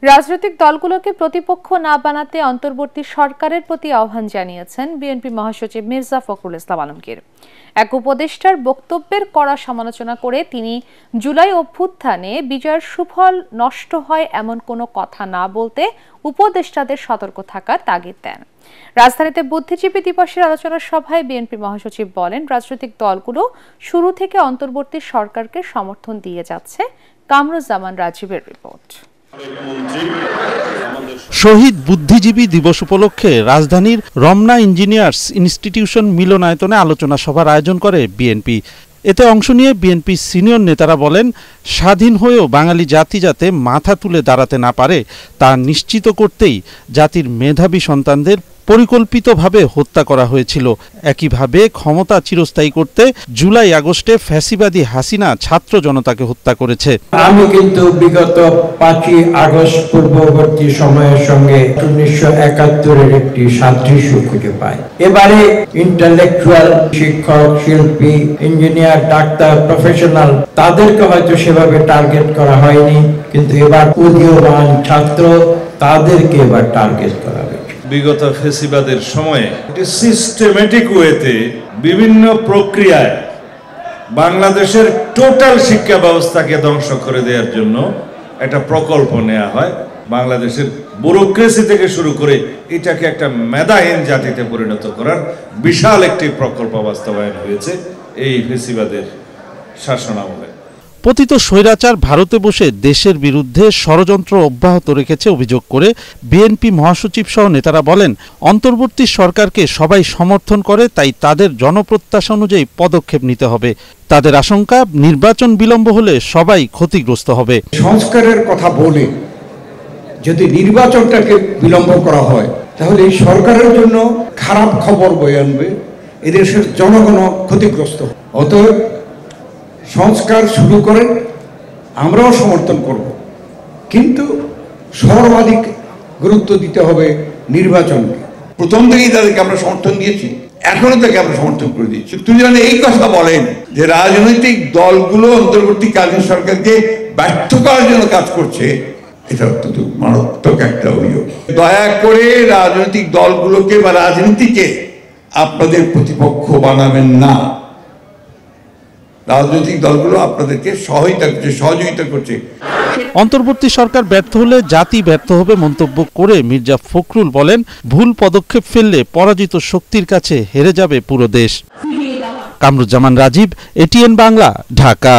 রাজনৈতিক দলগুলোকে প্রতিপক্ষ না বানাতে অন্তর্বর্তী সরকারের প্রতি আহ্বান জানিয়েছেন বিএনপি মহাসচিব মির্জা ফখরুল ইসলাম আলমগীর। এক উপদেষ্টার বক্তব্যের কড়া সমালোচনা করে তিনি জুলাই অভ্যুত্থানে বিজয়ের সুফল নষ্ট হয় এমন কোনো কথা না বলতে উপদেষ্টাদের সতর্ক থাকার তাগিদ দেন। রাজধানীতে বুদ্ধিজীবী দিবসের আলোচনা সভায় বিএনপি মহাসচিব বলেন, রাজনৈতিক দলগুলো শুরু থেকে অন্তর্বর্তী সরকারকে সমর্থন দিয়ে যাচ্ছে। কামরুজ্জামান রাজীবের রিপোর্ট। শহীদ বুদ্ধিজীবী দিবস উপলক্ষে রাজধানীর রমনা ইঞ্জিনিয়ার্স ইনস্টিটিউশন মিলনায়তনে আলোচনা সভার আয়োজন করে বিএনপি। এতে অংশ নিয়ে বিএনপি সিনিয়র নেতারা বলেন, স্বাধীন হয়েও বাঙালি জাতি যাতে মাথা তুলে দাঁড়াতে না পারে তা নিশ্চিত করতেই জাতির মেধাবী সন্তানদের পরিকল্পিতভাবে হত্যা করা হয়েছিল। একইভাবে ক্ষমতা চিরস্থায়ী করতে জুলাই আগস্টে ফ্যাসিবাদী হাসিনা ছাত্র জনতাকে হত্যা করেছে। আমি কিন্তু বিগত 5ই আগস্ট পূর্ববর্তী সময়ের সঙ্গে 1971-এর একটি সাদৃশ্য খুঁজে পাই। এবারে ইন্টেলেকচুয়াল, শিক্ষক, শিল্পী, ইঞ্জিনিয়ার, ডাক্তার, প্রফেশনাল তাদেরকে হয়তো সেভাবে টার্গেট করা হয়নি, কিন্তু এবার উদীয়মান ছাত্র তাদেরকে এবার টার্গেট করা হয়েছে। বিগত ফেসিবাদের সময়ে একটি সিস্টেমেটিক ওয়েতে বিভিন্ন প্রক্রিয়ায় বাংলাদেশের টোটাল শিক্ষা ব্যবস্থাকে ধ্বংস করে দেওয়ার জন্য একটা প্রকল্প নেওয়া হয়। বাংলাদেশের ব্যুরোক্রেসি থেকে শুরু করে এটাকে একটা মেধাহীন জাতিতে পরিণত করার বিশাল একটি প্রকল্প বাস্তবায়ন হয়েছে এই ফেসিবাদের শাসনামলে। পতিত স্বৈরাচার ভারতে বসে দেশের বিরুদ্ধে ষড়যন্ত্র অব্যাহত রেখেছে অভিযোগ করে বিএনপি মহাসচিব সহ নেতারা বলেন, অন্তর্বর্তী সরকারকে সবাই সমর্থন করে, তাই তাদের জনপ্রত্যাশা অনুযায়ী পদক্ষেপ নিতে হবে। তাদের আশঙ্কা, নির্বাচন বিলম্ব হলে সবাই ক্ষতিগ্রস্ত হবে। সংস্কারের কথা বলে যদি নির্বাচনটাকে বিলম্ব করা হয় তাহলে এই সরকারের জন্য খারাপ খবর বয়ে আনবে, এদেশের জনগণ ক্ষতিগ্রস্ত। অতএব সংস্কার শুরু করেন, আমরাও সমর্থন করব, কিন্তু সর্বাধিক গুরুত্ব দিতে হবে নির্বাচনকে। প্রথম থেকেই তাদেরকে আমরা সমর্থন দিয়েছি, এখনো তাকে আমরা সমর্থন করে দিচ্ছি। তুমি যেন এই কথা বলেন যে রাজনৈতিক দলগুলো অন্তর্বর্তীকালীন সরকারকে ব্যর্থ করার জন্য কাজ করছে, এটা অত্যন্ত মারাত্মক একটা অভিযোগ। দয়া করে রাজনৈতিক দলগুলোকে বা রাজনীতিকে আপনাদের প্রতিপক্ষ বানাবেন না। রাজনৈতিক দলগুলো আপনাদেরকে সহযোগিতা করছে। অন্তর্বর্তী সরকার ব্যর্থ হলে জাতি ব্যর্থ হবে মন্তব্য করে মির্জা ফখরুল বলেন, ভুল পদক্ষেপ ফেললে পরাজিত শক্তির কাছে হেরে যাবে পুরো দেশ। কামরুজ্জামান রাজীব, এটিএন বাংলা, ঢাকা।